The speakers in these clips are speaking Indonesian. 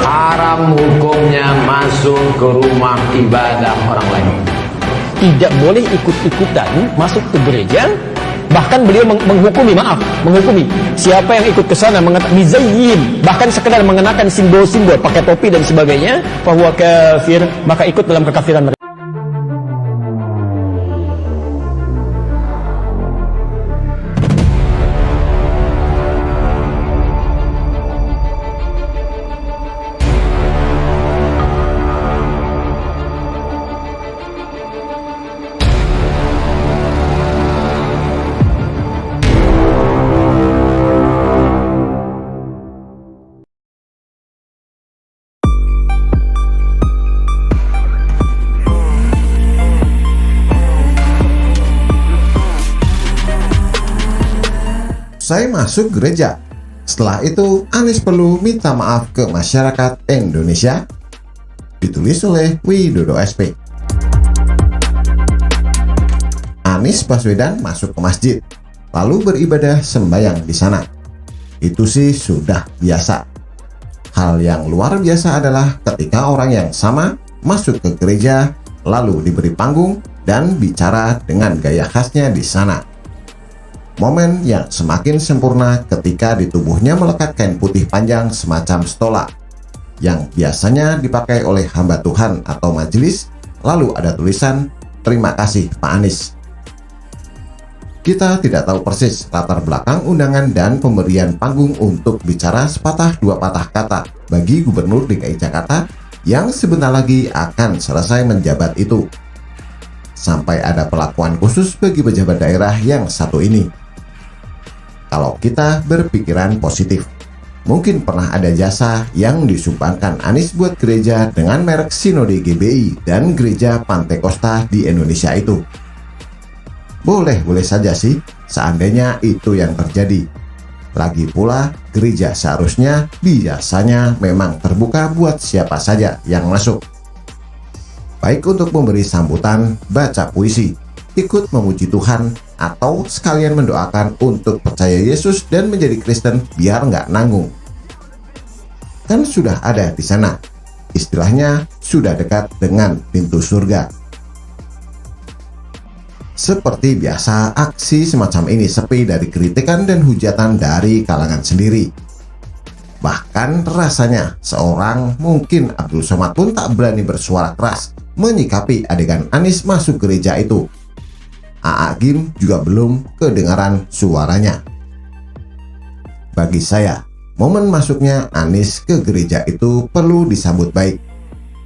haram hukumnya masuk ke rumah ibadah orang lain. Tidak boleh ikut-ikutan masuk ke gereja. Bahkan beliau menghukumi siapa yang ikut ke sana mengatakan bizayyin, bahkan sekedar mengenakan simbol-simbol, pakai topi dan sebagainya, fahuwa kafir, maka ikut dalam kekafiran mereka. Saya masuk gereja. Setelah itu, Anies perlu minta maaf ke masyarakat Indonesia. Ditulis oleh Widodo SP. Anies Baswedan masuk ke masjid, lalu beribadah sembahyang di sana. Itu sih sudah biasa. Hal yang luar biasa adalah ketika orang yang sama masuk ke gereja, lalu diberi panggung dan bicara dengan gaya khasnya di sana. Momen yang semakin sempurna ketika di tubuhnya melekat kain putih panjang semacam stola yang biasanya dipakai oleh hamba Tuhan atau majelis, lalu ada tulisan "Terima kasih Pak Anies". Kita tidak tahu persis latar belakang undangan dan pemberian panggung untuk bicara sepatah dua patah kata bagi Gubernur DKI Jakarta yang sebentar lagi akan selesai menjabat itu. Sampai ada perlakuan khusus bagi pejabat daerah yang satu ini. Kalau kita berpikiran positif, mungkin pernah ada jasa yang disumbangkan Anies buat gereja dengan merek Sinode GBI dan Gereja Pantekosta di Indonesia itu. Boleh-boleh saja sih, seandainya itu yang terjadi. Lagi pula, gereja seharusnya biasanya memang terbuka buat siapa saja yang masuk. Baik untuk memberi sambutan, baca puisi, ikut memuji Tuhan, atau sekalian mendoakan untuk percaya Yesus dan menjadi Kristen biar nggak nanggung. Kan sudah ada di sana. Istilahnya sudah dekat dengan pintu surga. Seperti biasa, aksi semacam ini sepi dari kritikan dan hujatan dari kalangan sendiri. Bahkan rasanya seorang mungkin Abdul Somad pun tak berani bersuara keras menyikapi adegan Anies masuk gereja itu. A.A. Gym juga belum kedengaran suaranya. Bagi saya, momen masuknya Anies ke gereja itu perlu disambut baik.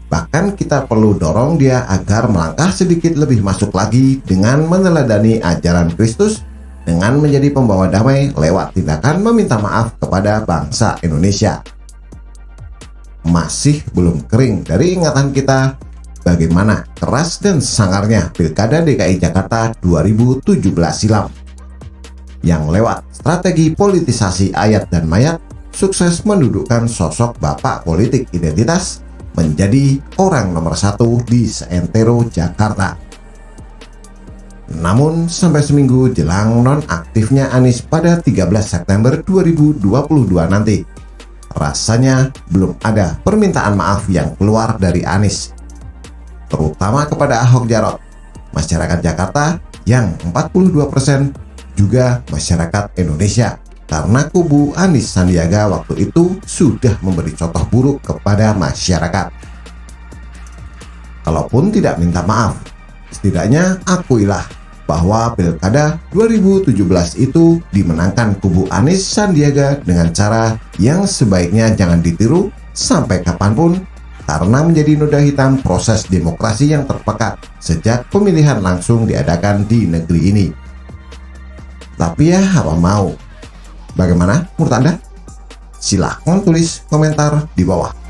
Bahkan kita perlu dorong dia agar melangkah sedikit lebih masuk lagi dengan meneladani ajaran Kristus dengan menjadi pembawa damai lewat tindakan meminta maaf kepada bangsa Indonesia. Masih belum kering dari ingatan kita bagaimana keras dan sangarnya Pilkada DKI Jakarta 2017 silam, yang lewat strategi politisasi ayat dan mayat sukses mendudukkan sosok bapak politik identitas menjadi orang nomor satu di seantero Jakarta. Namun sampai seminggu jelang nonaktifnya Anies pada 13 September 2022 nanti, rasanya belum ada permintaan maaf yang keluar dari Anies, terutama kepada Ahok Jarot, masyarakat Jakarta yang 42% juga masyarakat Indonesia, karena kubu Anies Sandiaga waktu itu sudah memberi contoh buruk kepada masyarakat. Kalaupun tidak minta maaf, setidaknya akuilah bahwa Pilkada 2017 itu dimenangkan kubu Anies Sandiaga dengan cara yang sebaiknya jangan ditiru sampai kapanpun, karena menjadi noda hitam proses demokrasi yang terpekat sejak pemilihan langsung diadakan di negeri ini. Tapi ya apa mau. Bagaimana menurut Anda? Silahkan tulis komentar di bawah.